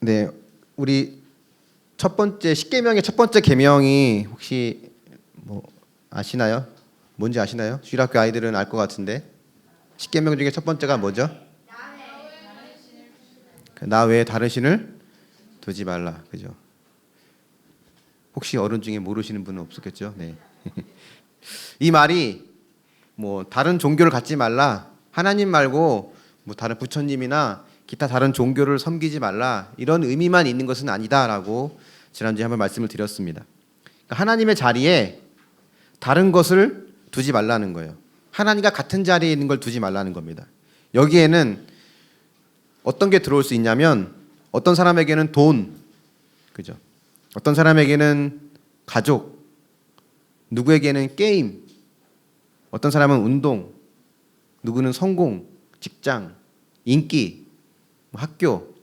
네, 우리 첫 번째 십계명의 첫 번째 계명이 혹시 뭐 아시나요? 뭔지 아시나요? 주일학교 아이들은 알 것 같은데 십계명 중에 첫 번째가 뭐죠? 나 외에 다른 신을 두지 말라, 그죠? 혹시 어른 중에 모르시는 분은 없었겠죠? 네. 이 말이 뭐 다른 종교를 갖지 말라, 하나님 말고 뭐 다른 부처님이나 기타 다른 종교를 섬기지 말라 이런 의미만 있는 것은 아니다라고 지난주에 한번 말씀을 드렸습니다. 그러니까 하나님의 자리에 다른 것을 두지 말라는 거예요. 하나님과 같은 자리에 있는 걸 두지 말라는 겁니다. 여기에는 어떤 게 들어올 수 있냐면 어떤 사람에게는 돈, 그죠? 어떤 사람에게는 가족, 누구에게는 게임, 어떤 사람은 운동, 누구는 성공, 직장, 인기, 학교,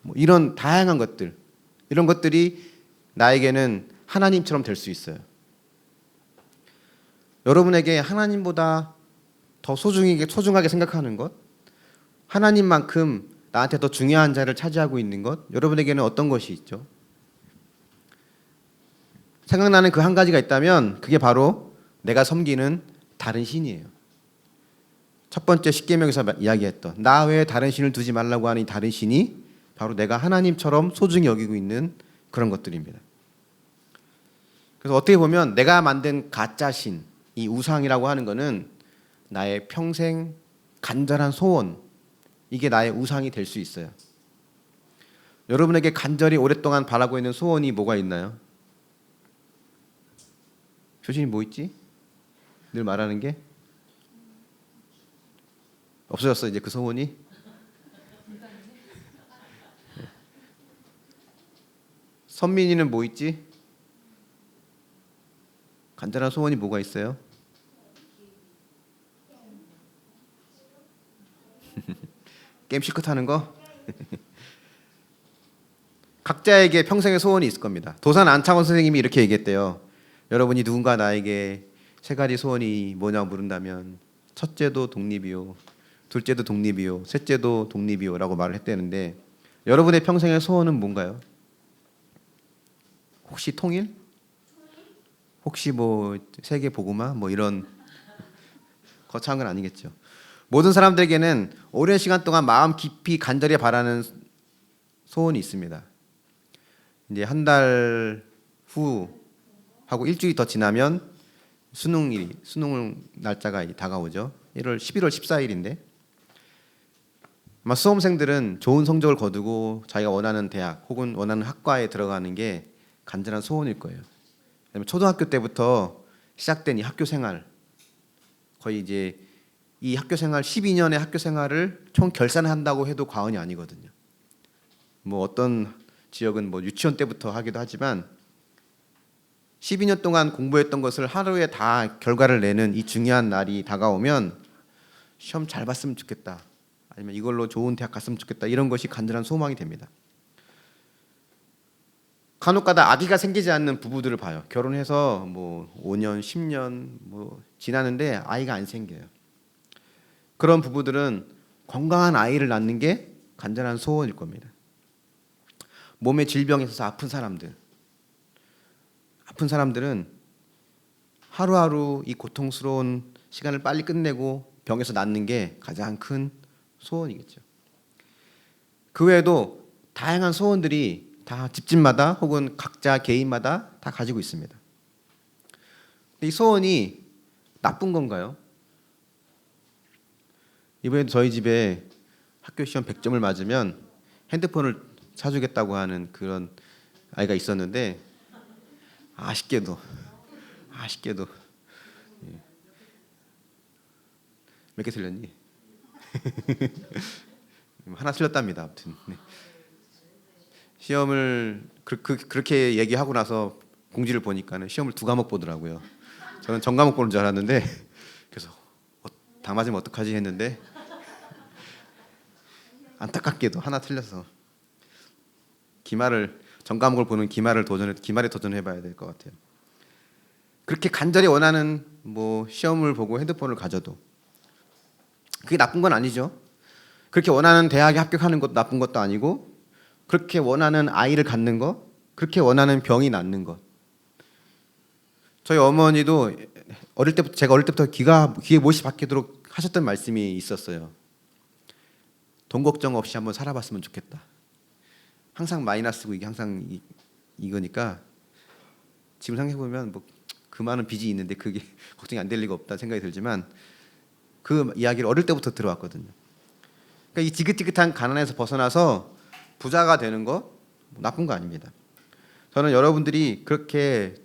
뭐 이런 다양한 것들, 이런 것들이 나에게는 하나님처럼 될 수 있어요. 여러분에게 하나님보다 더 소중하게 생각하는 것, 하나님만큼 나한테 더 중요한 자리를 차지하고 있는 것, 여러분에게는 어떤 것이 있죠? 생각나는 그 한 가지가 있다면 그게 바로 내가 섬기는 다른 신이에요. 첫 번째 십계명에서 이야기했던 나 외에 다른 신을 두지 말라고 하는 이 다른 신이 바로 내가 하나님처럼 소중히 여기고 있는 그런 것들입니다. 그래서 어떻게 보면 내가 만든 가짜 신, 이 우상이라고 하는 거는 나의 평생 간절한 소원, 이게 나의 우상이 될 수 있어요. 여러분에게 간절히 오랫동안 바라고 있는 소원이 뭐가 있나요? 교진이 뭐 있지? 늘 말하는 게 없어졌어 이제 그 소원이? 선민이는 뭐 있지? 간절한 소원이 뭐가 있어요? 게임 실컷 하는 거? 각자에게 평생의 소원이 있을 겁니다. 도산 안창원 선생님이 이렇게 얘기했대요. 여러분이 누군가 나에게 세 가지 소원이 뭐냐고 물은다면 첫째도 독립이요, 둘째도 독립이요, 셋째도 독립이요 라고 말을 했다는데 여러분의 평생의 소원은 뭔가요? 혹시 통일? 혹시 뭐 세계 복음화? 뭐 이런 거창한 건 아니겠죠. 모든 사람들에게는 오랜 시간 동안 마음 깊이 간절히 바라는 소원이 있습니다. 이제 한 달 후 하고 일주일이 더 지나면 수능 날짜가 다가오죠. 11월 14일인데 아마 수험생들은 좋은 성적을 거두고 자기가 원하는 대학 혹은 원하는 학과에 들어가는 게 간절한 소원일 거예요. 왜냐면 초등학교 때부터 시작된 이 학교 생활, 거의 이제 이 학교 생활 12년의 학교 생활을 총 결산한다고 해도 과언이 아니거든요. 뭐 어떤 지역은 뭐 유치원 때부터 하기도 하지만 12년 동안 공부했던 것을 하루에 다 결과를 내는 이 중요한 날이 다가오면 시험 잘 봤으면 좋겠다, 아니면 이걸로 좋은 대학 갔으면 좋겠다, 이런 것이 간절한 소망이 됩니다. 간혹가다 아기가 생기지 않는 부부들을 봐요. 결혼해서 뭐 5년, 10년 뭐 지나는데 아이가 안 생겨요. 그런 부부들은 건강한 아이를 낳는 게 간절한 소원일 겁니다. 몸에 질병이 있어서 아픈 사람들은 하루하루 이 고통스러운 시간을 빨리 끝내고 병에서 낫는 게 가장 큰 소원이겠죠. 그 외에도 다양한 소원들이 다 집집마다 혹은 각자 개인마다 다 가지고 있습니다. 이 소원이 나쁜 건가요? 이번에도 저희 집에 학교 시험 100점을 맞으면 핸드폰을 사주겠다고 하는 그런 아이가 있었는데 아쉽게도 몇 개 틀렸니? 하나 틀렸답니다. 아무튼 네. 시험을 그렇게 얘기하고 나서 공지를 보니까는 시험을 2과목 보더라고요. 저는 전과목 보는 줄 알았는데 그래서 다 맞으면 어떡하지 했는데 안타깝게도 하나 틀려서 전과목을 보는 기말에 도전해봐야 될 것 같아요. 그렇게 간절히 원하는 뭐 시험을 보고 핸드폰을 가져도 그게 나쁜 건 아니죠. 그렇게 원하는 대학에 합격하는 것도 나쁜 것도 아니고 그렇게 원하는 아이를 갖는 것, 그렇게 원하는 병이 낫는 것. 저희 어머니도 제가 어릴 때부터 귀에 못이 박히도록 하셨던 말씀이 있었어요. 돈 걱정 없이 한번 살아봤으면 좋겠다. 항상 마이너스고 이게 항상 이거니까 지금 생각해 보면 뭐 그 많은 빚이 있는데 그게 걱정이 안 될 리가 없다 생각이 들지만 그 이야기를 어릴 때부터 들어왔거든요. 그러니까 이 지긋지긋한 가난에서 벗어나서 부자가 되는 거 나쁜 거 아닙니다. 저는 여러분들이 그렇게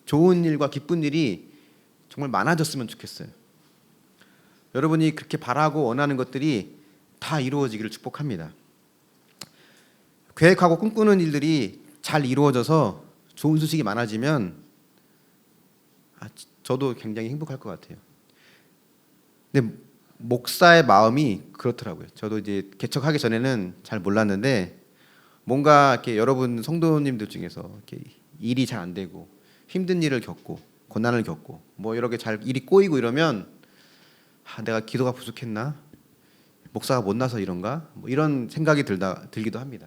좋은 일과 기쁜 일이 정말 많아졌으면 좋겠어요. 여러분이 그렇게 바라고 원하는 것들이 다 이루어지기를 축복합니다. 계획하고 꿈꾸는 일들이 잘 이루어져서 좋은 소식이 많아지면 저도 굉장히 행복할 것 같아요. 근데 목사의 마음이 그렇더라고요. 저도 이제 개척하기 전에는 잘 몰랐는데 뭔가 이렇게 여러분 성도님들 중에서 이렇게 일이 잘 안 되고 힘든 일을 겪고 고난을 겪고 뭐 여러 개 잘 일이 꼬이고 이러면 내가 기도가 부족했나? 목사가 못나서 이런가? 뭐 이런 생각이 들기도 합니다.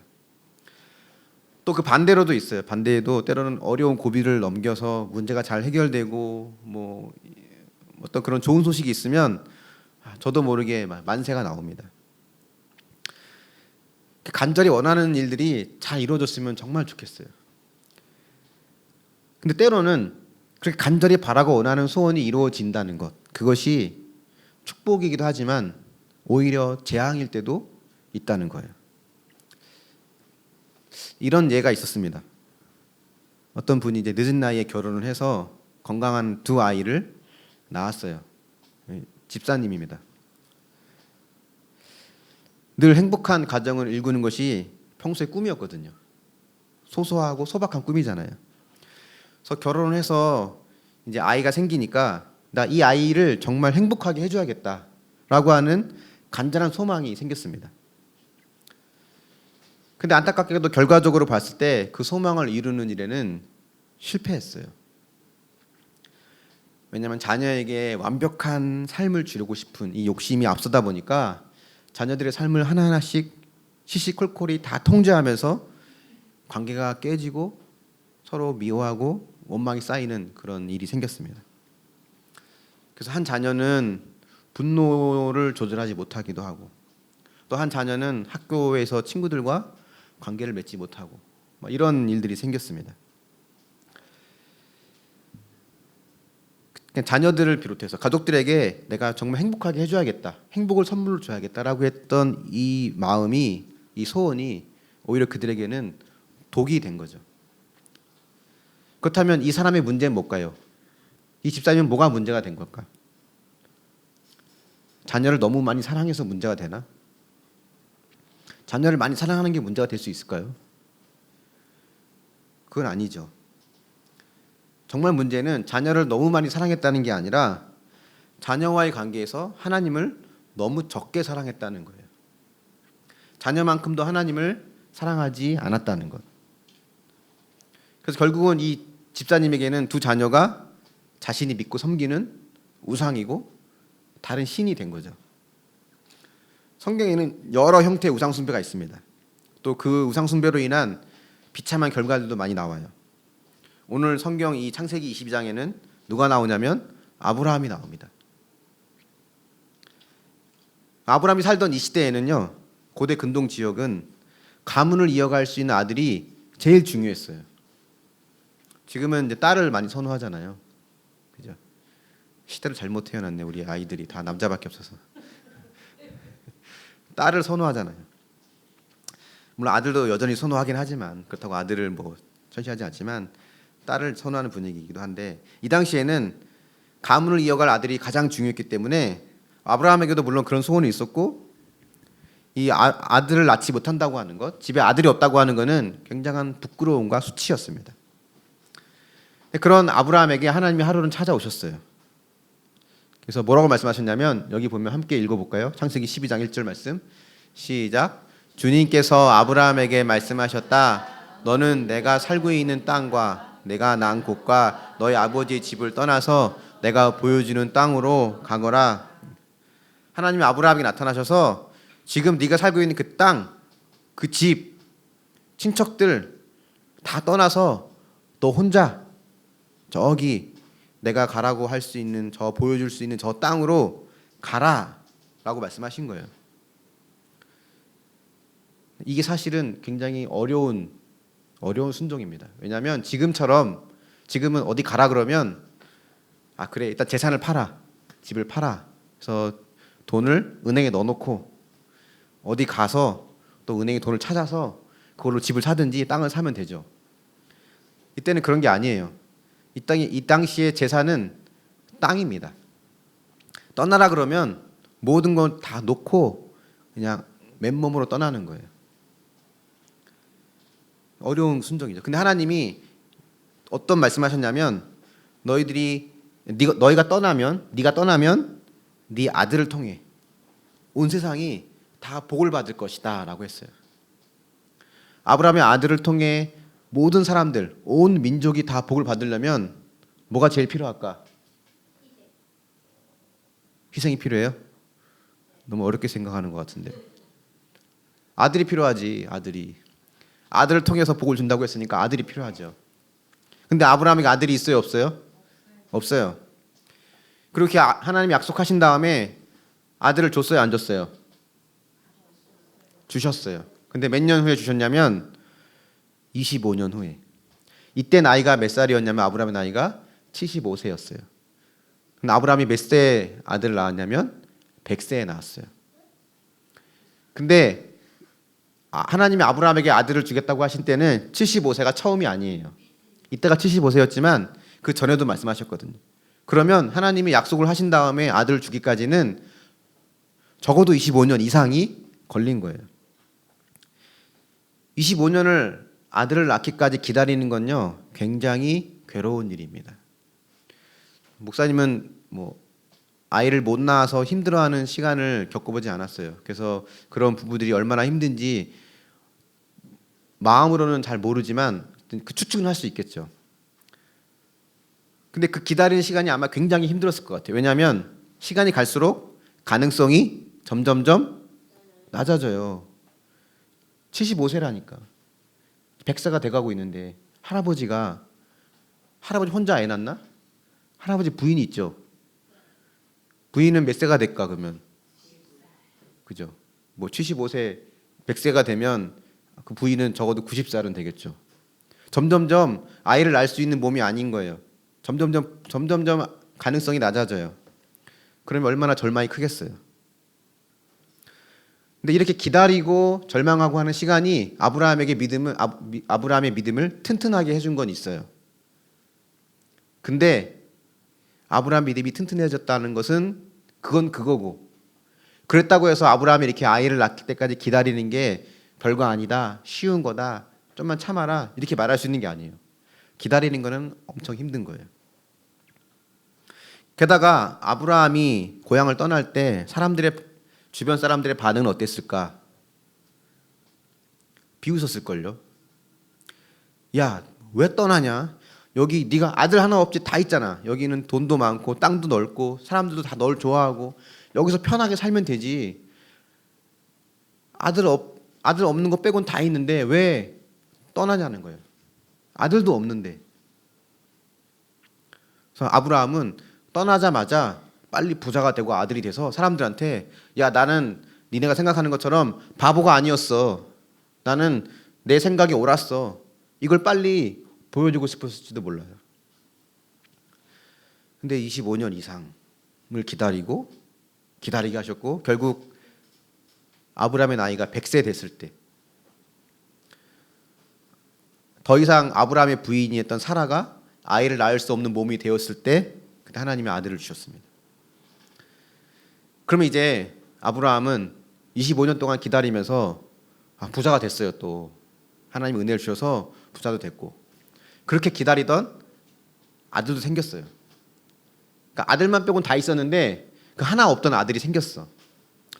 또 그 반대로도 있어요. 반대에도 때로는 어려운 고비를 넘겨서 문제가 잘 해결되고 뭐 어떤 그런 좋은 소식이 있으면 저도 모르게 만세가 나옵니다. 간절히 원하는 일들이 잘 이루어졌으면 정말 좋겠어요. 근데 때로는 그렇게 간절히 바라고 원하는 소원이 이루어진다는 것, 그것이 축복이기도 하지만 오히려 재앙일 때도 있다는 거예요. 이런 예가 있었습니다. 어떤 분이 이제 늦은 나이에 결혼을 해서 건강한 두 아이를 낳았어요. 집사님입니다. 늘 행복한 가정을 일구는 것이 평소의 꿈이었거든요. 소소하고 소박한 꿈이잖아요. 그래서 결혼을 해서 이제 아이가 생기니까 나 이 아이를 정말 행복하게 해줘야겠다라고 하는 간절한 소망이 생겼습니다. 근데 안타깝게도 결과적으로 봤을 때 그 소망을 이루는 일에는 실패했어요. 왜냐하면 자녀에게 완벽한 삶을 주려고 싶은 이 욕심이 앞서다 보니까 자녀들의 삶을 하나하나씩 시시콜콜이 다 통제하면서 관계가 깨지고 서로 미워하고 원망이 쌓이는 그런 일이 생겼습니다. 그래서 한 자녀는 분노를 조절하지 못하기도 하고 또 한 자녀는 학교에서 친구들과 관계를 맺지 못하고 이런 일들이 생겼습니다. 자녀들을 비롯해서 가족들에게 내가 정말 행복하게 해줘야겠다, 행복을 선물로 줘야겠다라고 했던 이 마음이, 이 소원이 오히려 그들에게는 독이 된 거죠. 그렇다면 이 사람의 문제는 뭘까요? 이 집사님은 뭐가 문제가 된 걸까? 자녀를 너무 많이 사랑해서 문제가 되나? 자녀를 많이 사랑하는 게 문제가 될 수 있을까요? 그건 아니죠. 정말 문제는 자녀를 너무 많이 사랑했다는 게 아니라 자녀와의 관계에서 하나님을 너무 적게 사랑했다는 거예요. 자녀만큼도 하나님을 사랑하지 않았다는 것. 그래서 결국은 이 집사님에게는 두 자녀가 자신이 믿고 섬기는 우상이고 다른 신이 된 거죠. 성경에는 여러 형태의 우상 숭배가 있습니다. 또 그 우상 숭배로 인한 비참한 결과들도 많이 나와요. 오늘 성경 이 창세기 22장에는 누가 나오냐면 아브라함이 나옵니다. 아브라함이 살던 이 시대에는요, 고대 근동 지역은 가문을 이어갈 수 있는 아들이 제일 중요했어요. 지금은 이제 딸을 많이 선호하잖아요. 그죠? 시대를 잘못 태어났네. 우리 아이들이 다 남자밖에 없어서. 딸을 선호하잖아요. 물론 아들도 여전히 선호하긴 하지만 그렇다고 아들을 뭐 천시하지 않지만 딸을 선호하는 분위기이기도 한데 이 당시에는 가문을 이어갈 아들이 가장 중요했기 때문에 아브라함에게도 물론 그런 소원이 있었고 이 아들을 낳지 못한다고 하는 것, 집에 아들이 없다고 하는 것은 굉장한 부끄러움과 수치였습니다. 그런 아브라함에게 하나님이 하루는 찾아오셨어요. 그래서 뭐라고 말씀하셨냐면 여기 보면 함께 읽어볼까요? 창세기 12장 1절 말씀 시작. 주님께서 아브라함에게 말씀하셨다. 너는 내가 살고 있는 땅과 내가 난 곳과 너희 아버지의 집을 떠나서 내가 보여주는 땅으로 가거라. 하나님이 아브라함에게 나타나셔서 지금 네가 살고 있는 그 땅, 그 집, 친척들 다 떠나서 너 혼자 저기 내가 가라고 할 수 있는 저 보여줄 수 있는 저 땅으로 가라라고 말씀하신 거예요. 이게 사실은 굉장히 어려운 순종입니다. 왜냐하면 지금은 어디 가라 그러면 그래 일단 재산을 팔아, 집을 팔아. 그래서 돈을 은행에 넣어놓고 어디 가서 또 은행에 돈을 찾아서 그걸로 집을 사든지 땅을 사면 되죠. 이때는 그런 게 아니에요. 이 당시의 재산은 땅입니다. 떠나라 그러면 모든 건 다 놓고 그냥 맨몸으로 떠나는 거예요. 어려운 순종이죠. 근데 하나님이 어떤 말씀하셨냐면 너희가 떠나면 네 아들을 통해 온 세상이 다 복을 받을 것이다 라고 했어요. 아브라함의 아들을 통해 모든 사람들, 온 민족이 다 복을 받으려면 뭐가 제일 필요할까? 희생이 필요해요? 너무 어렵게 생각하는 것 같은데. 아들이 필요하지. 아들을 통해서 복을 준다고 했으니까 아들이 필요하죠. 근데 아브라함에게 아들이 있어요, 없어요? 없어요. 그렇게 하나님이 약속하신 다음에 아들을 줬어요, 안 줬어요? 주셨어요. 근데 몇 년 후에 주셨냐면 25년 후에. 이때 나이가 몇 살이었냐면 아브라함의 나이가 75세였어요. 근데 아브라함이 몇 세에 아들을 낳았냐면 100세에 낳았어요. 근데 하나님이 아브라함에게 아들을 주겠다고 하신 때는 75세가 처음이 아니에요. 이때가 75세였지만 그 전에도 말씀하셨거든요. 그러면 하나님이 약속을 하신 다음에 아들을 주기까지는 적어도 25년 이상이 걸린 거예요. 25년을 아들을 낳기까지 기다리는 건요, 굉장히 괴로운 일입니다. 목사님은 아이를 못 낳아서 힘들어하는 시간을 겪어보지 않았어요. 그래서 그런 부부들이 얼마나 힘든지 마음으로는 잘 모르지만 그 추측은 할 수 있겠죠. 근데 그 기다리는 시간이 아마 굉장히 힘들었을 것 같아요. 왜냐하면 시간이 갈수록 가능성이 점점점 낮아져요. 75세라니까 100세가 돼가고 있는데 할아버지 혼자 애 낳나? 할아버지 부인이 있죠. 부인은 몇 세가 될까 그러면? 그죠? 75세, 100세가 되면 그 부인은 적어도 90살은 되겠죠. 점점점 아이를 낳을 수 있는 몸이 아닌 거예요. 점점점 가능성이 낮아져요. 그러면 얼마나 절망이 크겠어요. 근데 이렇게 기다리고 절망하고 하는 시간이 아브라함의 믿음을 튼튼하게 해준 건 있어요. 근데 아브라함 믿음이 튼튼해졌다는 것은 그건 그거고, 그랬다고 해서 아브라함이 이렇게 아이를 낳을 때까지 기다리는 게 별거 아니다, 쉬운 거다, 좀만 참아라 이렇게 말할 수 있는 게 아니에요. 기다리는 거는 엄청 힘든 거예요. 게다가 아브라함이 고향을 떠날 때 주변 사람들의 반응은 어땠을까? 비웃었을걸요. 야, 왜 떠나냐? 여기 네가 아들 하나 없지 다 있잖아. 여기는 돈도 많고 땅도 넓고 사람들도 다 널 좋아하고 여기서 편하게 살면 되지. 아들 없는 거 빼곤 다 있는데 왜 떠나냐는 거예요. 아들도 없는데. 그래서 아브라함은 떠나자마자 빨리 부자가 되고 아들이 돼서 사람들한테 야, 나는 니네가 생각하는 것처럼 바보가 아니었어. 나는 내 생각이 옳았어. 이걸 빨리 보여주고 싶었을지도 몰라요. 근데 25년 이상을 기다리게 하셨고 결국 아브라함의 나이가 100세 됐을 때 더 이상 아브라함의 부인이었던 사라가 아이를 낳을 수 없는 몸이 되었을 때 그때 하나님의 아들을 주셨습니다. 그러면 이제 아브라함은 25년 동안 기다리면서 부자가 됐어요. 또 하나님 은혜를 주셔서 부자도 됐고 그렇게 기다리던 아들도 생겼어요. 그러니까 아들만 빼곤 다 있었는데 그 하나 없던 아들이 생겼어.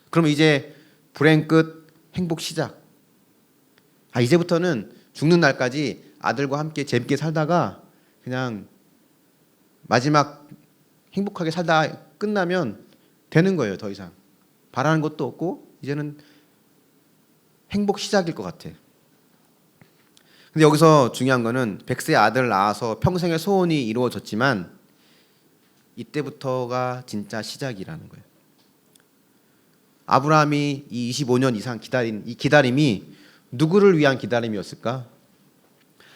그러면 이제 불행 끝 행복 시작. 이제부터는 죽는 날까지 아들과 함께 재밌게 살다가 그냥 마지막 행복하게 살다 끝나면 되는 거예요. 더 이상 바라는 것도 없고 이제는 행복 시작일 것 같아. 근데 여기서 중요한 거는 100세 아들을 낳아서 평생의 소원이 이루어졌지만 이때부터가 진짜 시작이라는 거예요. 아브라함이 이 25년 이상 기다린 이 기다림이 누구를 위한 기다림이었을까?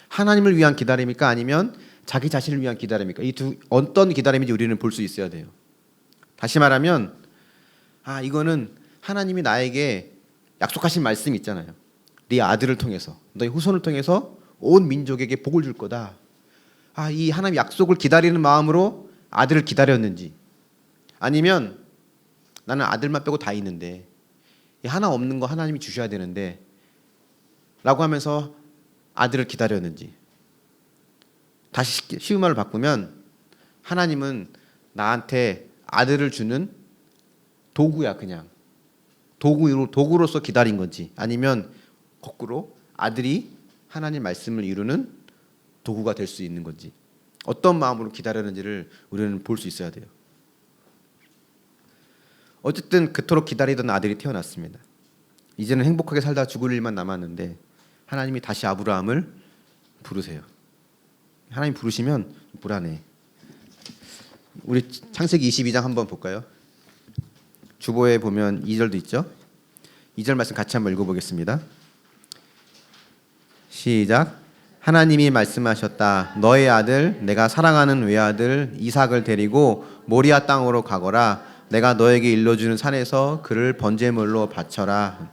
하나님을 위한 기다림일까? 아니면 자기 자신을 위한 기다림일까? 이 두 어떤 기다림인지 우리는 볼 수 있어야 돼요. 다시 말하면 이거는 하나님이 나에게 약속하신 말씀이 있잖아요. 네 아들을 통해서, 너의 후손을 통해서 온 민족에게 복을 줄 거다. 이 하나님 약속을 기다리는 마음으로 아들을 기다렸는지, 아니면 나는 아들만 빼고 다 있는데 하나 없는 거 하나님이 주셔야 되는데 라고 하면서 아들을 기다렸는지. 다시 쉬운 말을 바꾸면 하나님은 나한테 아들을 주는 도구야. 그냥 도구로서 기다린 건지, 아니면 거꾸로 아들이 하나님 말씀을 이루는 도구가 될 수 있는 건지, 어떤 마음으로 기다렸는지를 우리는 볼 수 있어야 돼요. 어쨌든 그토록 기다리던 아들이 태어났습니다. 이제는 행복하게 살다 죽을 일만 남았는데 하나님이 다시 아브라함을 부르세요. 하나님 부르시면 불안해. 우리 창세기 22장 한번 볼까요? 주보에 보면 2절도 있죠. 2절 말씀 같이 한번 읽어보겠습니다. 시작. 하나님이 말씀하셨다. 너의 아들 내가 사랑하는 외아들 이삭을 데리고 모리아 땅으로 가거라. 내가 너에게 일러주는 산에서 그를 번제물로 바쳐라.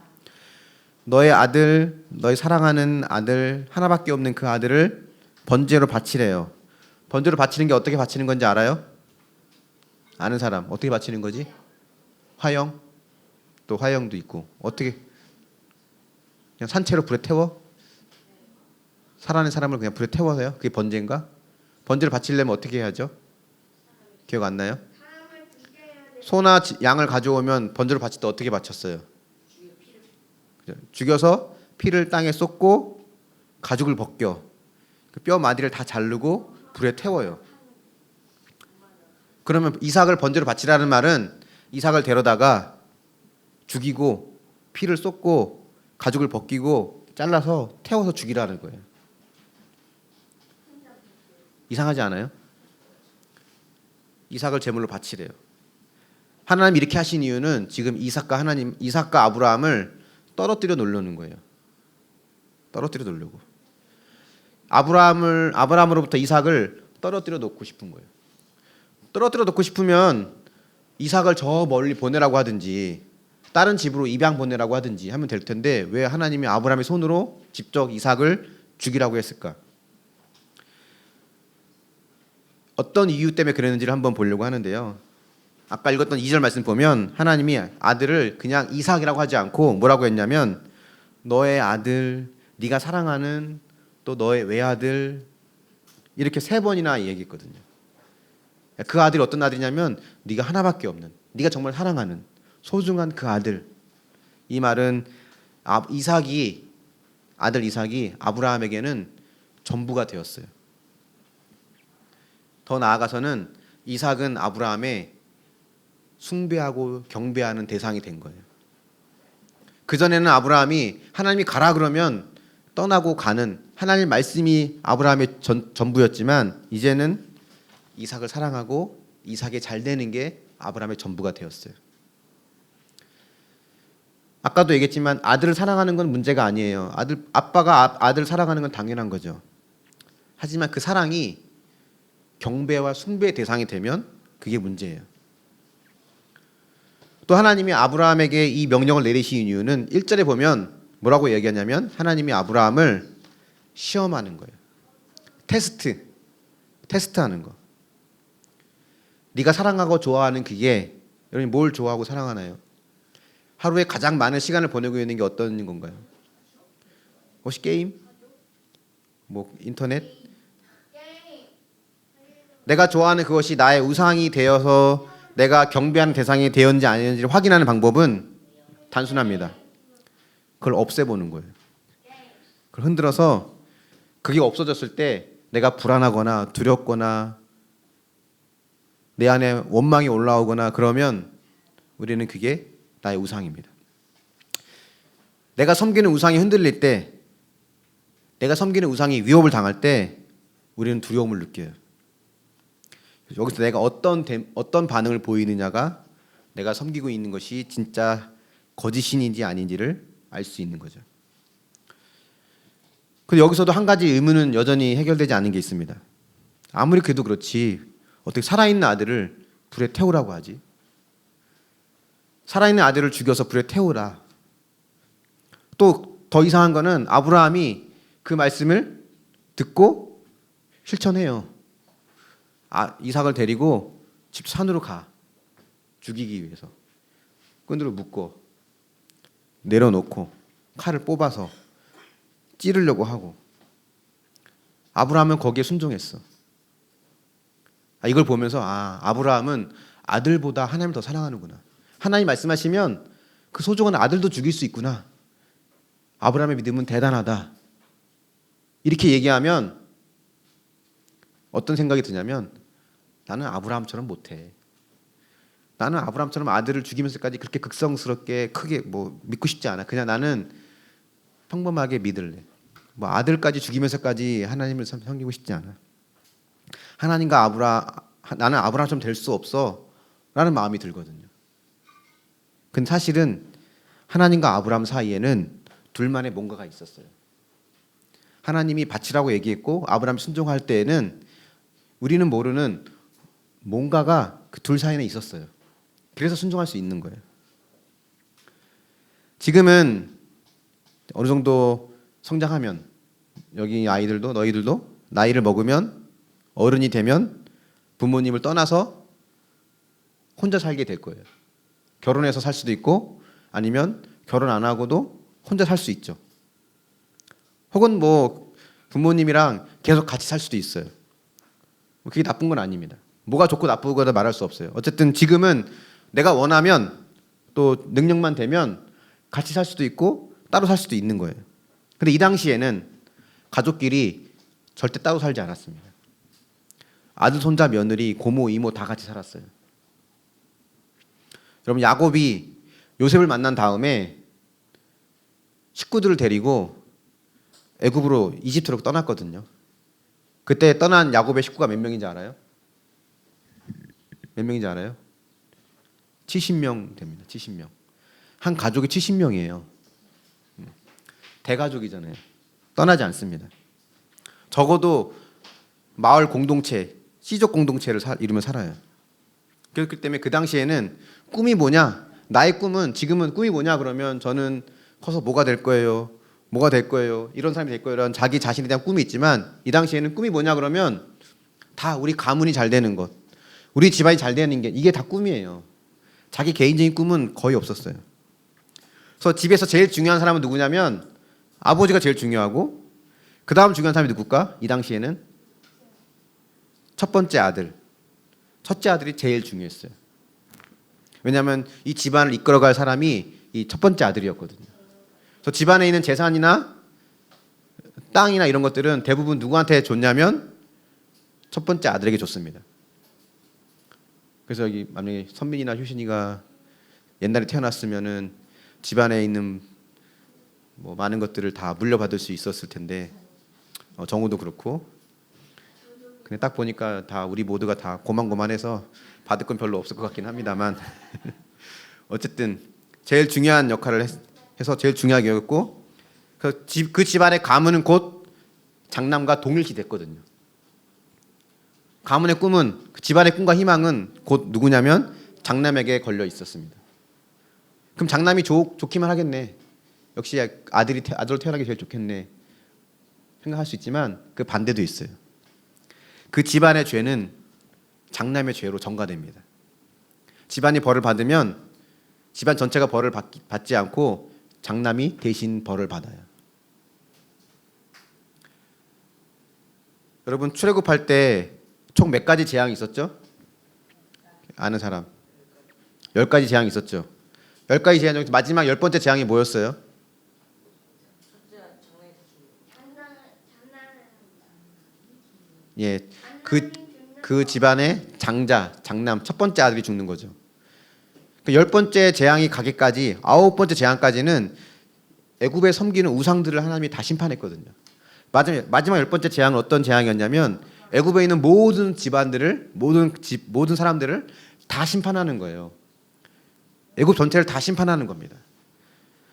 너의 아들, 너의 사랑하는 아들, 하나밖에 없는 그 아들을 번제로 바치래요. 번제로 바치는 게 어떻게 바치는 건지 알아요? 아는 사람 어떻게 바치는 거지? 화형? 또 화형도 있고. 어떻게? 그냥 산채로 불에 태워? 살아있는 사람을 그냥 불에 태워서요? 그게 번제인가? 번제를 바치려면 어떻게 해야죠? 기억 안 나요? 소나 양을 가져오면 번제로 바칠 때 어떻게 바쳤어요? 죽여서 피를 땅에 쏟고 가죽을 벗겨 그 뼈 마디를 다 자르고 불에 태워요. 그러면 이삭을 번제로 바치라는 말은 이삭을 데려다가 죽이고 피를 쏟고 가죽을 벗기고 잘라서 태워서 죽이라는 거예요. 이상하지 않아요? 이삭을 제물로 바치래요. 하나님 이렇게 하신 이유는 지금 이삭과 아브라함을 떨어뜨려 놓으려는 거예요. 떨어뜨려 놓으려고. 아브라함으로부터 이삭을 떨어뜨려 놓고 싶은 거예요. 떨어뜨려 놓고 싶으면 이삭을 저 멀리 보내라고 하든지 다른 집으로 입양 보내라고 하든지 하면 될 텐데 왜 하나님이 아브라함의 손으로 직접 이삭을 죽이라고 했을까? 어떤 이유 때문에 그랬는지를 한번 보려고 하는데요. 아까 읽었던 2절 말씀 보면 하나님이 아들을 그냥 이삭이라고 하지 않고 뭐라고 했냐면 너의 아들, 네가 사랑하는 또 너의 외아들, 이렇게 3번이나 얘기했거든요. 그 아들이 어떤 아들이냐면 네가 하나밖에 없는, 네가 정말 사랑하는 소중한 그 아들. 이 말은 아들 이삭이 아브라함에게는 전부가 되었어요. 더 나아가서는 이삭은 아브라함의 숭배하고 경배하는 대상이 된 거예요. 그전에는 아브라함이 하나님이 가라 그러면 떠나고 가는 하나님 말씀이 아브라함의 전부였지만 이제는 이삭을 사랑하고 이삭이 잘 되는 게 아브라함의 전부가 되었어요. 아까도 얘기했지만 아들을 사랑하는 건 문제가 아니에요. 아빠가 아들을 사랑하는 건 당연한 거죠. 하지만 그 사랑이 경배와 숭배의 대상이 되면 그게 문제예요. 또 하나님이 아브라함에게 이 명령을 내리신 이유는 1절에 보면 뭐라고 얘기하냐면 하나님이 아브라함을 시험하는 거예요. 테스트하는 거. 네가 사랑하고 좋아하는 그게, 여러분 뭘 좋아하고 사랑하나요? 하루에 가장 많은 시간을 보내고 있는 게 어떤 건가요? 혹시 게임? 뭐 인터넷? 내가 좋아하는 그것이 나의 우상이 되어서 내가 경배하는 대상이 되었는지 아니었는지를 확인하는 방법은 단순합니다. 그걸 없애보는 거예요. 그걸 흔들어서 그게 없어졌을 때 내가 불안하거나 두렵거나 내 안에 원망이 올라오거나 그러면 우리는 그게 나의 우상입니다. 내가 섬기는 우상이 흔들릴 때 내가 섬기는 우상이 위협을 당할 때 우리는 두려움을 느껴요. 여기서 내가 어떤 반응을 보이느냐가 내가 섬기고 있는 것이 진짜 거짓신인지 아닌지를 알 수 있는 거죠. 근데 여기서도 한 가지 의문은 여전히 해결되지 않은 게 있습니다. 아무리 그래도 그렇지 어떻게 살아있는 아들을 불에 태우라고 하지? 살아있는 아들을 죽여서 불에 태우라. 또 더 이상한 거는 아브라함이 그 말씀을 듣고 실천해요. 이삭을 데리고 집 산으로 가. 죽이기 위해서. 끈으로 묶고 내려놓고 칼을 뽑아서 찌르려고 하고. 아브라함은 거기에 순종했어. 이걸 보면서 아브라함은 아들보다 하나님을 더 사랑하는구나. 하나님 말씀하시면 그 소중한 아들도 죽일 수 있구나. 아브라함의 믿음은 대단하다. 이렇게 얘기하면 어떤 생각이 드냐면 나는 아브라함처럼 못해. 나는 아브라함처럼 아들을 죽이면서까지 그렇게 극성스럽게 크게 믿고 싶지 않아. 그냥 나는 평범하게 믿을래. 아들까지 죽이면서까지 하나님을 섬기고 싶지 않아. 나는 아브라함처럼 될 수 없어 라는 마음이 들거든요. 근데 사실은 하나님과 아브라함 사이에는 둘만의 뭔가가 있었어요. 하나님이 바치라고 얘기했고 아브라함이 순종할 때에는 우리는 모르는 뭔가가 그 둘 사이에 있었어요. 그래서 순종할 수 있는 거예요. 지금은 어느 정도 성장하면 여기 아이들도 너희들도 나이를 먹으면 어른이 되면 부모님을 떠나서 혼자 살게 될 거예요. 결혼해서 살 수도 있고 아니면 결혼 안 하고도 혼자 살 수 있죠. 혹은 부모님이랑 계속 같이 살 수도 있어요. 그게 나쁜 건 아닙니다. 뭐가 좋고 나쁘고도 말할 수 없어요. 어쨌든 지금은 내가 원하면 또 능력만 되면 같이 살 수도 있고 따로 살 수도 있는 거예요. 근데 이 당시에는 가족끼리 절대 따로 살지 않았습니다. 아들, 손자, 며느리, 고모, 이모 다 같이 살았어요. 여러분 야곱이 요셉을 만난 다음에 식구들을 데리고 애굽으로 이집트로 떠났거든요. 그때 떠난 야곱의 식구가 몇 명인지 알아요? 몇 명인지 알아요? 70명 됩니다. 70명. 한 가족이 70명이에요. 대가족이잖아요. 떠나지 않습니다. 적어도 마을 공동체, 씨족 공동체를 이루며 살아요. 그렇기 때문에 그 당시에는 꿈이 뭐냐? 나의 꿈은 지금은 꿈이 뭐냐 그러면 저는 커서 뭐가 될 거예요? 뭐가 될 거예요? 이런 사람이 될 거예요. 이런 자기 자신에 대한 꿈이 있지만 이 당시에는 꿈이 뭐냐 그러면 다 우리 가문이 잘 되는 것, 우리 집안이 잘 되는 게 이게 다 꿈이에요. 자기 개인적인 꿈은 거의 없었어요. 그래서 집에서 제일 중요한 사람은 누구냐면 아버지가 제일 중요하고 그 다음 중요한 사람이 누굴까? 이 당시에는 첫 번째 아들, 첫째 아들이 제일 중요했어요. 왜냐하면 이 집안을 이끌어갈 사람이 이 첫 번째 아들이었거든요. 그래서 집안에 있는 재산이나 땅이나 이런 것들은 대부분 누구한테 줬냐면 첫 번째 아들에게 줬습니다. 그래서 여기 만약에 선민이나 효신이가 옛날에 태어났으면은 집안에 있는 많은 것들을 다 물려받을 수 있었을 텐데 정우도 그렇고. 근데 딱 보니까 다 우리 모두가 다 고만고만해서 받을 건 별로 없을 것 같긴 합니다만 어쨌든 제일 중요한 역할을 해서 제일 중요하게 여겼고 그 집안의 가문은 곧 장남과 동일시 됐거든요. 가문의 꿈은 그 집안의 꿈과 희망은 곧 누구냐면 장남에게 걸려 있었습니다. 그럼 장남이 좋기만 하겠네. 역시 아들로 태어나기 제일 좋겠네. 생각할 수 있지만 그 반대도 있어요. 그 집안의 죄는 장남의 죄로 전가됩니다. 집안이 벌을 받으면 집안 전체가 벌을 받지 않고 장남이 대신 벌을 받아요. 여러분 출애굽할 때 총 몇 가지 재앙이 있었죠? 아는 사람? 10가지 재앙이 있었죠. 10가지 재앙 중에서 마지막 10번째 재앙이 뭐였어요? 예, 그 집안의 장남 첫 번째 아들이 죽는 거죠. 그 10번째 재앙이 가기까지 9번째 재앙까지는 애굽에 섬기는 우상들을 하나님이 다 심판했거든요. 마지막 열 번째 재앙은 어떤 재앙이었냐면 애굽에 있는 모든 집안들을 모든 사람들을 다 심판하는 거예요. 애굽 전체를 다 심판하는 겁니다.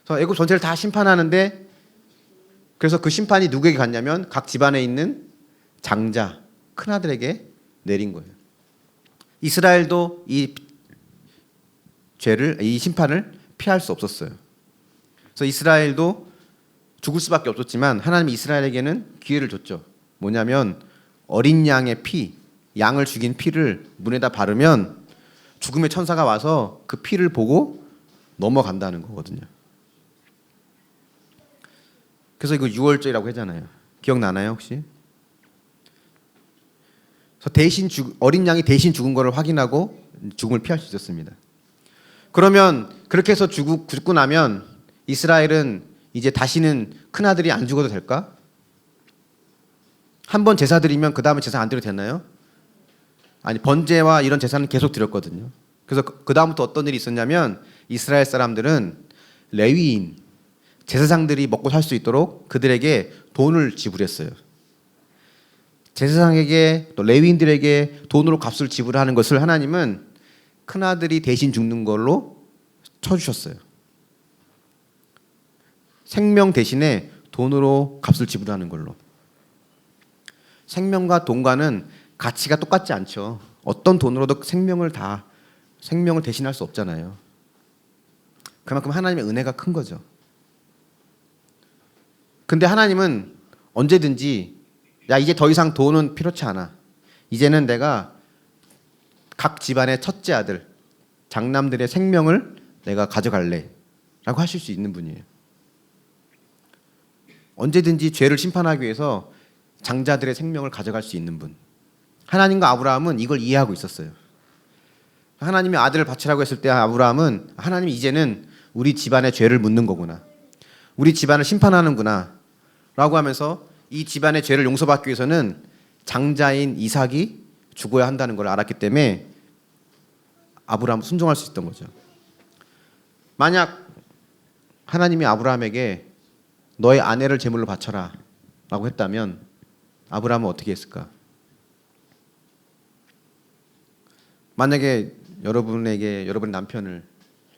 그래서 애굽 전체를 다 심판하는데 그래서 그 심판이 누구에게 갔냐면 각 집안에 있는 장자, 큰아들에게 내린 거예요. 이스라엘도 이 심판을 피할 수 없었어요. 그래서 이스라엘도 죽을 수밖에 없었지만 하나님이 이스라엘에게는 기회를 줬죠. 뭐냐면 어린 양의 피, 양을 죽인 피를 문에다 바르면 죽음의 천사가 와서 그 피를 보고 넘어간다는 거거든요. 그래서 이거 유월절이라고 하잖아요. 기억나나요 혹시? 그래서 어린 양이 대신 죽은 것을 확인하고 죽음을 피할 수 있었습니다. 그러면 그렇게 해서 죽고 나면 이스라엘은 이제 다시는 큰아들이 안 죽어도 될까? 한 번 제사 드리면 그 다음에 제사 안 드려도 되나요? 아니, 번제와 이런 제사는 계속 드렸거든요. 그래서 그 다음부터 어떤 일이 있었냐면 이스라엘 사람들은 레위인, 제사장들이 먹고 살 수 있도록 그들에게 돈을 지불했어요. 제사장에게 또 레위인들에게 돈으로 값을 지불하는 것을 하나님은 큰아들이 대신 죽는 걸로 쳐주셨어요. 생명 대신에 돈으로 값을 지불하는 걸로. 생명과 돈과는 가치가 똑같지 않죠. 어떤 돈으로도 생명을 대신할 수 없잖아요. 그만큼 하나님의 은혜가 큰 거죠. 근데 하나님은 언제든지 야, 이제 더 이상 돈은 필요치 않아. 이제는 내가 각 집안의 첫째 아들, 장남들의 생명을 내가 가져갈래 라고 하실 수 있는 분이에요. 언제든지 죄를 심판하기 위해서 장자들의 생명을 가져갈 수 있는 분. 하나님과 아브라함은 이걸 이해하고 있었어요. 하나님이 아들을 바치라고 했을 때 아브라함은 하나님이 이제는 우리 집안의 죄를 묻는 거구나. 우리 집안을 심판하는구나 라고 하면서 이 집안의 죄를 용서받기 위해서는 장자인 이삭이 죽어야 한다는 걸 알았기 때문에 아브라함은 순종할 수 있던 거죠. 만약 하나님이 아브라함에게 너의 아내를 제물로 바쳐라 라고 했다면 아브라함은 어떻게 했을까? 만약에 여러분의 남편을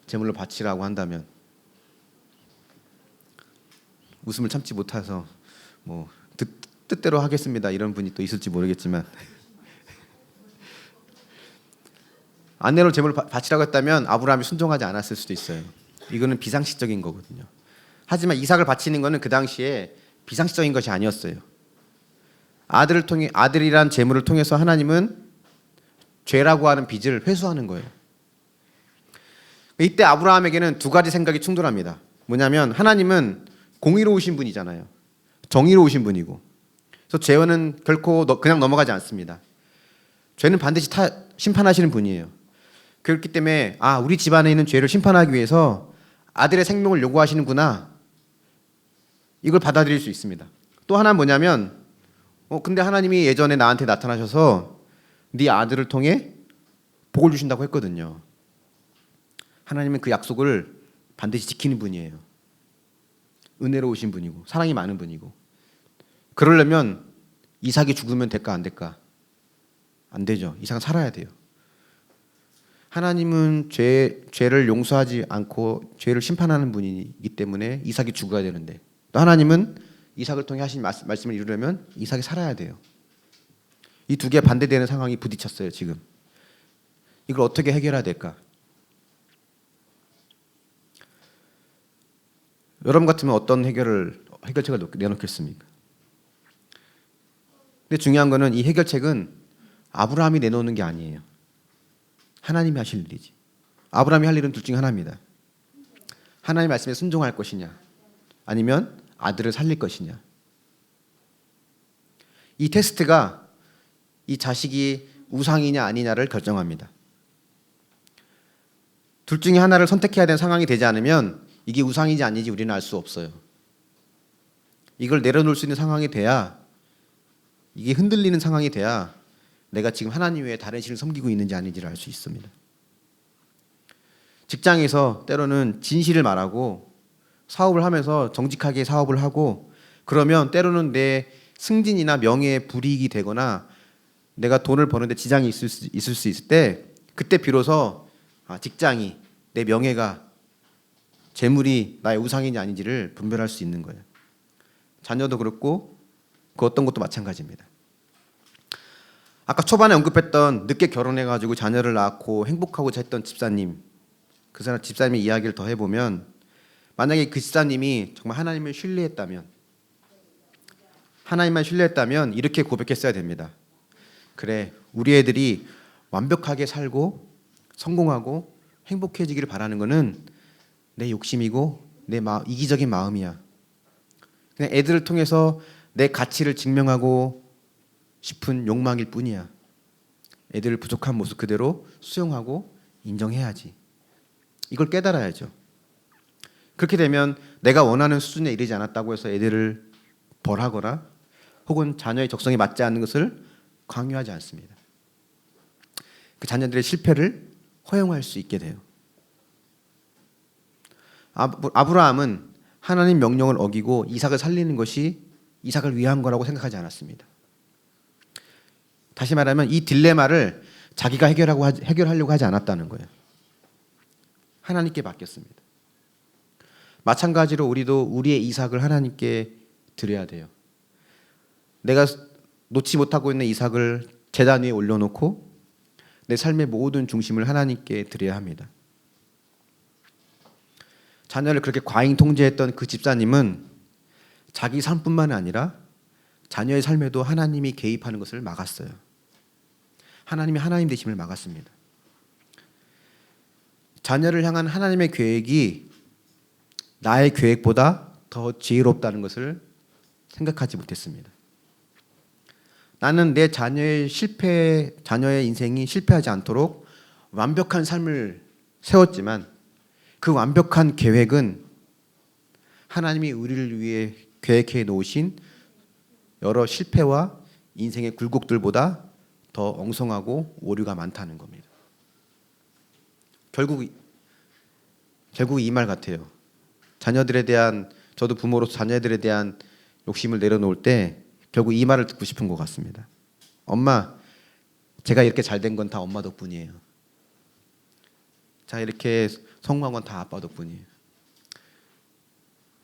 제물로 바치라고 한다면 웃음을 참지 못해서 뜻대로 하겠습니다 이런 분이 또 있을지 모르겠지만 아내를 제물로 바치라고 했다면 아브라함이 순종하지 않았을 수도 있어요. 이거는 비상식적인 거거든요. 하지만 이삭을 바치는 것은 그 당시에 비상식적인 것이 아니었어요. 아들이란 제물을 통해서 하나님은 죄라고 하는 빚을 회수하는 거예요. 이때 아브라함에게는 두 가지 생각이 충돌합니다. 뭐냐면 하나님은 공의로우신 분이잖아요. 정의로우신 분이고, 그래서 죄는 결코 그냥 넘어가지 않습니다. 죄는 반드시 심판하시는 분이에요. 그렇기 때문에 우리 집안에 있는 죄를 심판하기 위해서 아들의 생명을 요구하시는구나, 이걸 받아들일 수 있습니다. 또 하나는 뭐냐면 근데 하나님이 예전에 나한테 나타나셔서 네 아들을 통해 복을 주신다고 했거든요. 하나님은 그 약속을 반드시 지키는 분이에요. 은혜로우신 분이고 사랑이 많은 분이고. 그러려면 이삭이 죽으면 될까 안 될까? 안 되죠. 이삭은 살아야 돼요. 하나님은 죄를 용서하지 않고 죄를 심판하는 분이기 때문에 이삭이 죽어야 되는데, 또 하나님은 이삭을 통해 하신 말씀을 이루려면 이삭이 살아야 돼요. 이 두 개 반대되는 상황이 부딪혔어요. 지금 이걸 어떻게 해결해야 될까? 여러분 같으면 어떤 해결책을 내놓겠습니까? 근데 중요한 거는 이 해결책은 아브라함이 내놓는 게 아니에요. 하나님이 하실 일이지. 아브라함이 할 일은 둘 중에 하나입니다. 하나님의 말씀에 순종할 것이냐, 아니면 아들을 살릴 것이냐. 이 테스트가 이 자식이 우상이냐 아니냐를 결정합니다. 둘 중에 하나를 선택해야 되는 상황이 되지 않으면 이게 우상인지 아닌지 우리는 알 수 없어요. 이걸 내려놓을 수 있는 상황이 돼야, 이게 흔들리는 상황이 돼야 내가 지금 하나님 외에 다른 신을 섬기고 있는지 아닌지를 알 수 있습니다. 직장에서 때로는 진실을 말하고 사업을 하면서 정직하게 사업을 하고 그러면 때로는 내 승진이나 명예에 불이익이 되거나 내가 돈을 버는데 지장이 있을 수 있을 때, 그때 비로소 직장이, 내 명예가, 재물이 나의 우상인지 아닌지를 분별할 수 있는 거예요. 자녀도 그렇고 그 어떤 것도 마찬가지입니다. 아까 초반에 언급했던 늦게 결혼해가지고 자녀를 낳고 행복하고자 했던 집사님, 그 사람 집사님의 이야기를 더 해보면, 만약에 그 집사님이 정말 하나님을 신뢰했다면, 하나님만 신뢰했다면 이렇게 고백했어야 됩니다. 그래, 우리 애들이 완벽하게 살고 성공하고 행복해지기를 바라는 것은 내 욕심이고 내 이기적인 마음이야. 그냥 애들을 통해서 내 가치를 증명하고 싶은 욕망일 뿐이야. 애들 부족한 모습 그대로 수용하고 인정해야지. 이걸 깨달아야죠. 그렇게 되면 내가 원하는 수준에 이르지 않았다고 해서 애들을 벌하거나 혹은 자녀의 적성에 맞지 않는 것을 강요하지 않습니다. 그 자녀들의 실패를 허용할 수 있게 돼요. 아브라함은 하나님 명령을 어기고 이삭을 살리는 것이 이삭을 위한 거라고 생각하지 않았습니다. 다시 말하면 이 딜레마를 자기가 해결하려고 하지 않았다는 거예요. 하나님께 맡겼습니다. 마찬가지로 우리도 우리의 이삭을 하나님께 드려야 돼요. 내가 놓지 못하고 있는 이삭을 제단 위에 올려놓고 내 삶의 모든 중심을 하나님께 드려야 합니다. 자녀를 그렇게 과잉 통제했던 그 집사님은 자기 삶뿐만 아니라 자녀의 삶에도 하나님이 개입하는 것을 막았어요. 하나님이 하나님 되심을 막았습니다. 자녀를 향한 하나님의 계획이 나의 계획보다 더 지혜롭다는 것을 생각하지 못했습니다. 나는 내 자녀의 인생이 실패하지 않도록 완벽한 삶을 세웠지만 그 완벽한 계획은 하나님이 우리를 위해 계획해 놓으신 여러 실패와 인생의 굴곡들보다 더 엉성하고 오류가 많다는 겁니다. 결국 이 말 같아요. 자녀들에 대한, 저도 부모로서 자녀들에 대한 욕심을 내려놓을 때 결국 이 말을 듣고 싶은 것 같습니다. 엄마, 제가 이렇게 잘 된 건 다 엄마 덕분이에요. 자, 이렇게 성공한 건 다 아빠 덕분이에요.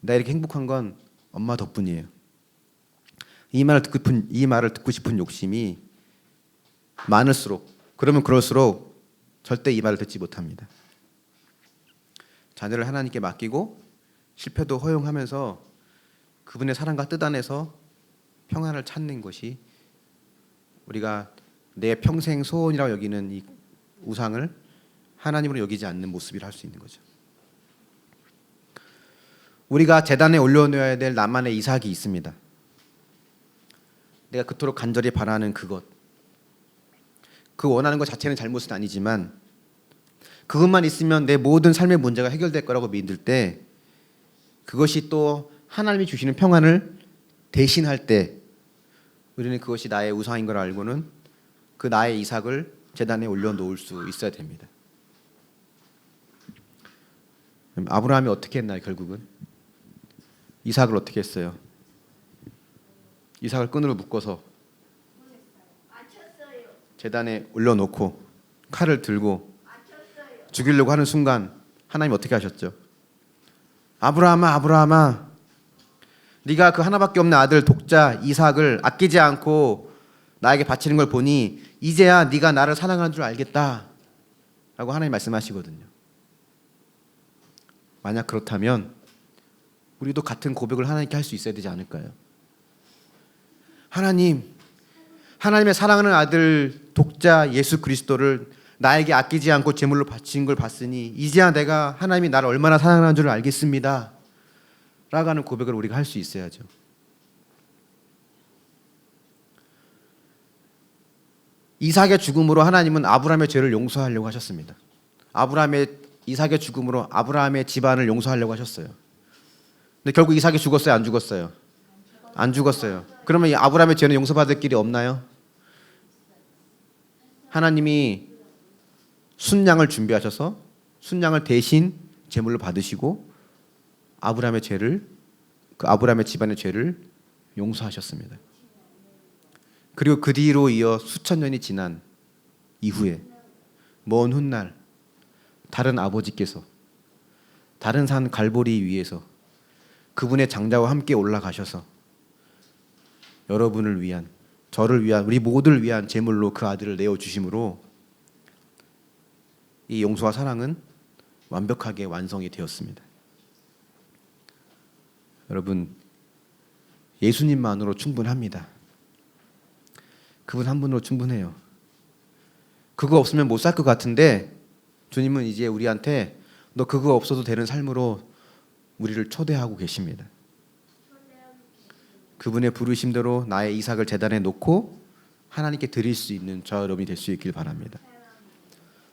나 이렇게 행복한 건 엄마 덕분이에요. 이 말을 듣고 싶은 욕심이 많을수록, 그러면 그럴수록 절대 이 말을 듣지 못합니다. 자녀를 하나님께 맡기고 실패도 허용하면서 그분의 사랑과 뜻 안에서 평안을 찾는 것이 우리가 내 평생 소원이라고 여기는 이 우상을 하나님으로 여기지 않는 모습이라 할 수 있는 거죠. 우리가 제단에 올려놓아야 될 나만의 이삭이 있습니다. 내가 그토록 간절히 바라는 그것, 그 원하는 것 자체는 잘못은 아니지만 그것만 있으면 내 모든 삶의 문제가 해결될 거라고 믿을 때, 그것이 또 하나님이 주시는 평안을 대신할 때 우리는 그것이 나의 우상인 걸 알고는 그 나의 이삭을 제단에 올려놓을 수 있어야 됩니다. 아브라함이 어떻게 했나요? 결국은 이삭을 어떻게 했어요? 이삭을 끈으로 묶어서 제단에 올려놓고 칼을 들고 죽이려고 하는 순간 하나님 어떻게 하셨죠? 아브라함아, 아브라함아, 네가 그 하나밖에 없는 아들 독자 이삭을 아끼지 않고 나에게 바치는 걸 보니 이제야 네가 나를 사랑하는 줄 알겠다 라고 하나님 말씀하시거든요. 만약 그렇다면 우리도 같은 고백을 하나님께 할 수 있어야 되지 않을까요? 하나님, 하나님의 사랑하는 아들 독자 예수 그리스도를 나에게 아끼지 않고 제물로 바친 걸 봤으니 이제야 내가 하나님이 나를 얼마나 사랑하는 줄 알겠습니다 라고 하는 고백을 우리가 할 수 있어야죠. 이삭의 죽음으로 하나님은 아브라함의 죄를 용서하려고 하셨습니다. 이삭의 죽음으로 아브라함의 집안을 용서하려고 하셨어요. 근데 결국 이삭이 죽었어요? 안 죽었어요? 안 죽었어요. 그러면 이 아브라함의 죄는 용서받을 길이 없나요? 하나님이 순양을 준비하셔서 순양을 대신 제물로 받으시고 아브라함의 집안의 죄를 용서하셨습니다. 그리고 그 뒤로 이어 수천 년이 지난 이후에 먼 훗날 다른 아버지께서 다른 산 갈보리 위에서 그분의 장자와 함께 올라가셔서 여러분을 위한, 저를 위한, 우리 모두를 위한 제물로 그 아들을 내어주심으로 이 용서와 사랑은 완벽하게 완성이 되었습니다. 여러분, 예수님만으로 충분합니다. 그분 한 분으로 충분해요. 그거 없으면 못 살 것 같은데 주님은 이제 우리한테 너 그거 없어도 되는 삶으로 우리를 초대하고 계십니다. 그분의 부르심대로 나의 이삭을 제단에 놓고 하나님께 드릴 수 있는 저와 여러분이 될 수 있길 바랍니다.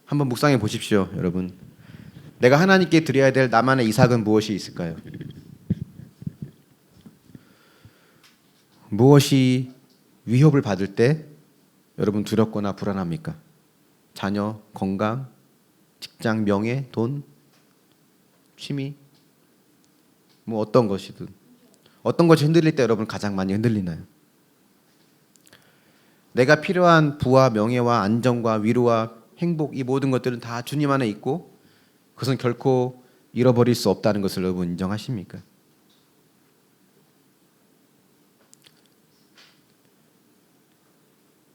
한번 묵상해 보십시오, 여러분. 내가 하나님께 드려야 될 나만의 이삭은 무엇이 있을까요? 무엇이 위협을 받을 때 여러분 두렵거나 불안합니까? 자녀, 건강, 직장, 명예, 돈, 취미, 뭐 어떤 것이든 어떤 것이 흔들릴 때 여러분 가장 많이 흔들리나요? 내가 필요한 부와 명예와 안정과 위로와 행복, 이 모든 것들은 다 주님 안에 있고 그것은 결코 잃어버릴 수 없다는 것을 여러분 인정하십니까?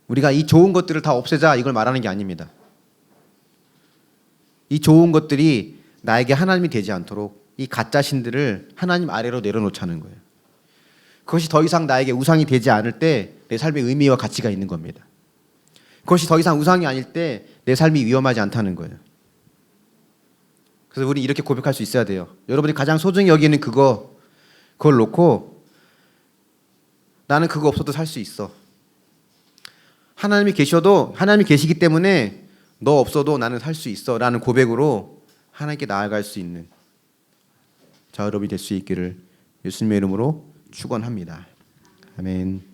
우리가 이 좋은 것들을 다 없애자 이걸 말하는 게 아닙니다. 이 좋은 것들이 나에게 하나님이 되지 않도록 이 가짜 신들을 하나님 아래로 내려놓자는 거예요. 그것이 더 이상 나에게 우상이 되지 않을 때 내 삶의 의미와 가치가 있는 겁니다. 그것이 더 이상 우상이 아닐 때 내 삶이 위험하지 않다는 거예요. 그래서 우리 이렇게 고백할 수 있어야 돼요. 여러분이 가장 소중히 여기는 그걸 놓고 나는 그거 없어도 살 수 있어. 하나님이 계셔도 하나님이 계시기 때문에 너 없어도 나는 살 수 있어 라는 고백으로 하나님께 나아갈 수 있는 자 여러분이 될 수 있기를 예수님의 이름으로 축원합니다. 아멘.